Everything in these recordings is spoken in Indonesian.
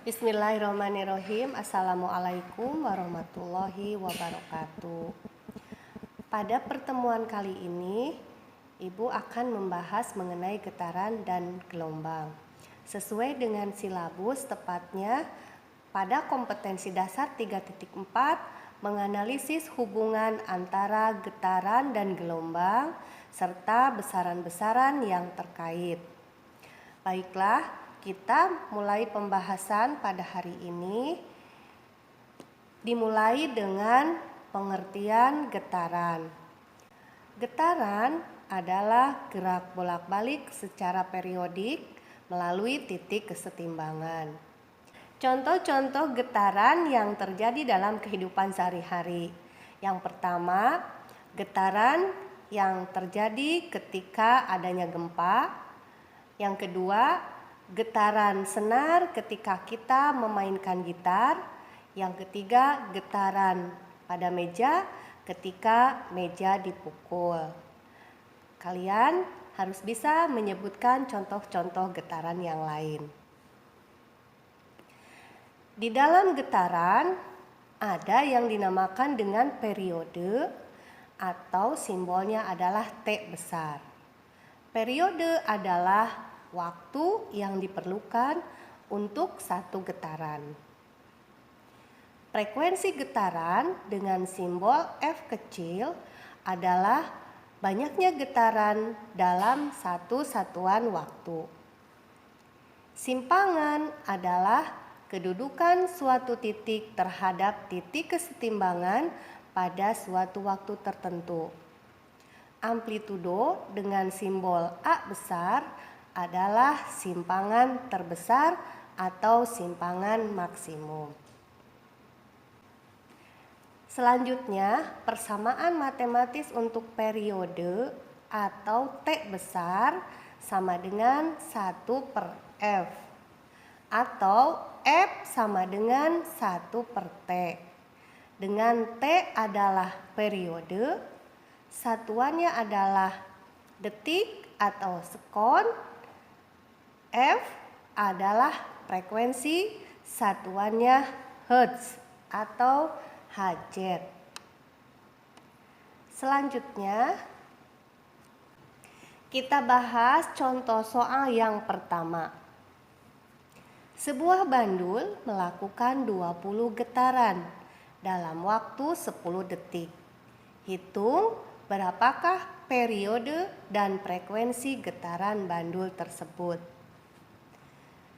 Bismillahirrahmanirrahim. Assalamualaikum warahmatullahi wabarakatuh. Pada pertemuan kali ini, Ibu akan membahas mengenai getaran dan gelombang. Sesuai dengan silabus, tepatnya pada kompetensi dasar 3.4, menganalisis hubungan antara getaran dan gelombang serta besaran-besaran yang terkait. Baiklah, kita mulai pembahasan pada hari ini. Dimulai dengan pengertian getaran. Getaran adalah gerak bolak-balik secara periodik melalui titik kesetimbangan. Contoh-contoh getaran yang terjadi dalam kehidupan sehari-hari. Yang pertama, getaran yang terjadi ketika adanya gempa. Yang kedua, getaran senar ketika kita memainkan gitar. Yang ketiga, getaran pada meja ketika meja dipukul. Kalian harus bisa menyebutkan contoh-contoh getaran yang lain. Di dalam getaran ada yang dinamakan dengan periode atau simbolnya adalah T besar. Periode adalah waktu yang diperlukan untuk satu getaran. Frekuensi getaran dengan simbol F kecil adalah banyaknya getaran dalam satu satuan waktu. Simpangan adalah kedudukan suatu titik terhadap titik kesetimbangan pada suatu waktu tertentu. Amplitudo dengan simbol A besar adalah simpangan terbesar atau simpangan maksimum. Selanjutnya, persamaan matematis untuk periode atau T besar sama dengan 1/F atau F sama dengan 1/T. Dengan T adalah periode, satuannya adalah detik atau sekon. F adalah frekuensi, satuannya hertz atau Hz. Selanjutnya, kita bahas contoh soal yang pertama. Sebuah bandul melakukan 20 getaran dalam waktu 10 detik. Hitung berapakah periode dan frekuensi getaran bandul tersebut.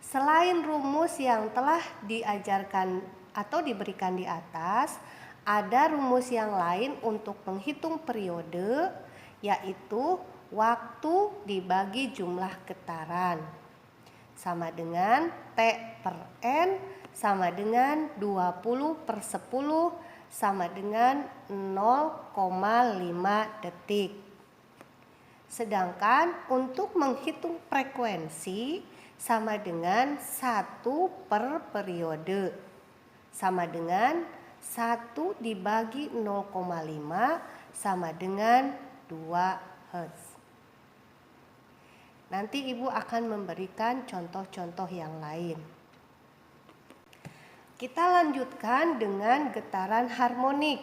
Selain rumus yang telah diajarkan atau diberikan di atas, ada rumus yang lain untuk menghitung periode, yaitu waktu dibagi jumlah getaran. Sama dengan T/N sama dengan 20/10 sama dengan 0,5 detik. Sedangkan untuk menghitung frekuensi sama dengan 1 per periode. Sama dengan 1 dibagi 0,5 sama dengan 2 Hz. Nanti Ibu akan memberikan contoh-contoh yang lain. Kita lanjutkan dengan getaran harmonik.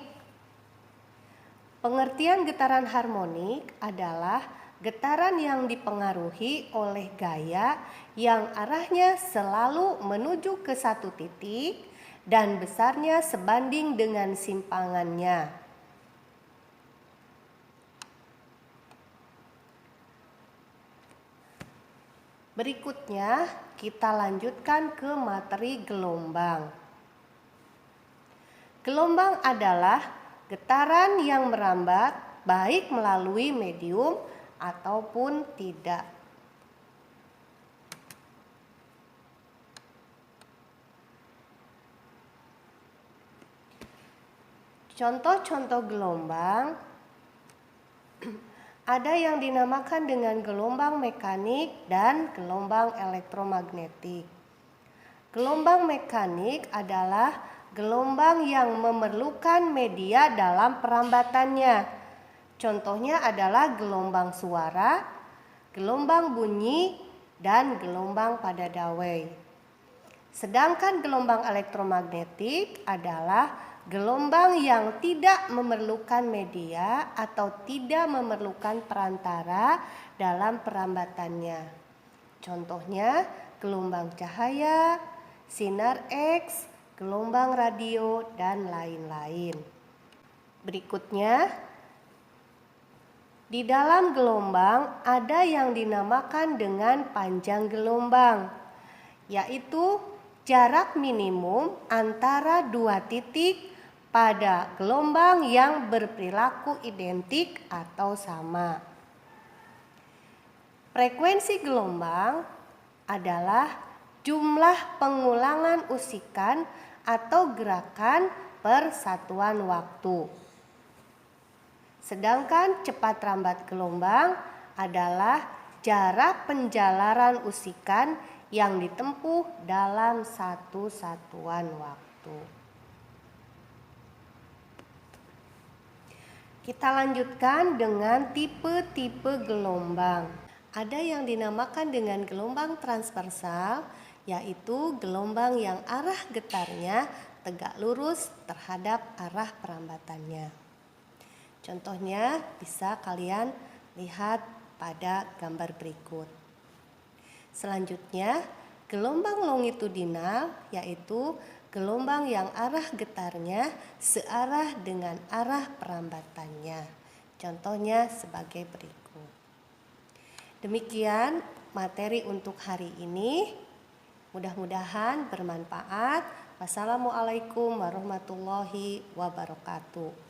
Pengertian getaran harmonik adalah getaran yang dipengaruhi oleh gaya yang arahnya selalu menuju ke satu titik dan besarnya sebanding dengan simpangannya. Berikutnya, kita lanjutkan ke materi gelombang. Gelombang adalah getaran yang merambat baik melalui medium ataupun tidak. Contoh-contoh gelombang ada yang dinamakan dengan gelombang mekanik dan gelombang elektromagnetik. Gelombang mekanik adalah gelombang yang memerlukan media dalam perambatannya. Contohnya adalah gelombang suara, gelombang bunyi, dan gelombang pada dawai. Sedangkan gelombang elektromagnetik adalah gelombang yang tidak memerlukan media atau tidak memerlukan perantara dalam perambatannya. Contohnya gelombang cahaya, sinar X, gelombang radio, dan lain-lain. Berikutnya, di dalam gelombang ada yang dinamakan dengan panjang gelombang, yaitu jarak minimum antara dua titik pada gelombang yang berperilaku identik atau sama. Frekuensi gelombang adalah jumlah pengulangan usikan atau gerakan per satuan waktu. Sedangkan cepat rambat gelombang adalah jarak penjalaran usikan yang ditempuh dalam satu satuan waktu. Kita lanjutkan dengan tipe-tipe gelombang. Ada yang dinamakan dengan gelombang transversal, yaitu gelombang yang arah getarnya tegak lurus terhadap arah perambatannya. Contohnya bisa kalian lihat pada gambar berikut. Selanjutnya, gelombang longitudinal yaitu gelombang yang arah getarnya searah dengan arah perambatannya. Contohnya sebagai berikut. Demikian materi untuk hari ini. Mudah-mudahan bermanfaat. Wassalamualaikum warahmatullahi wabarakatuh.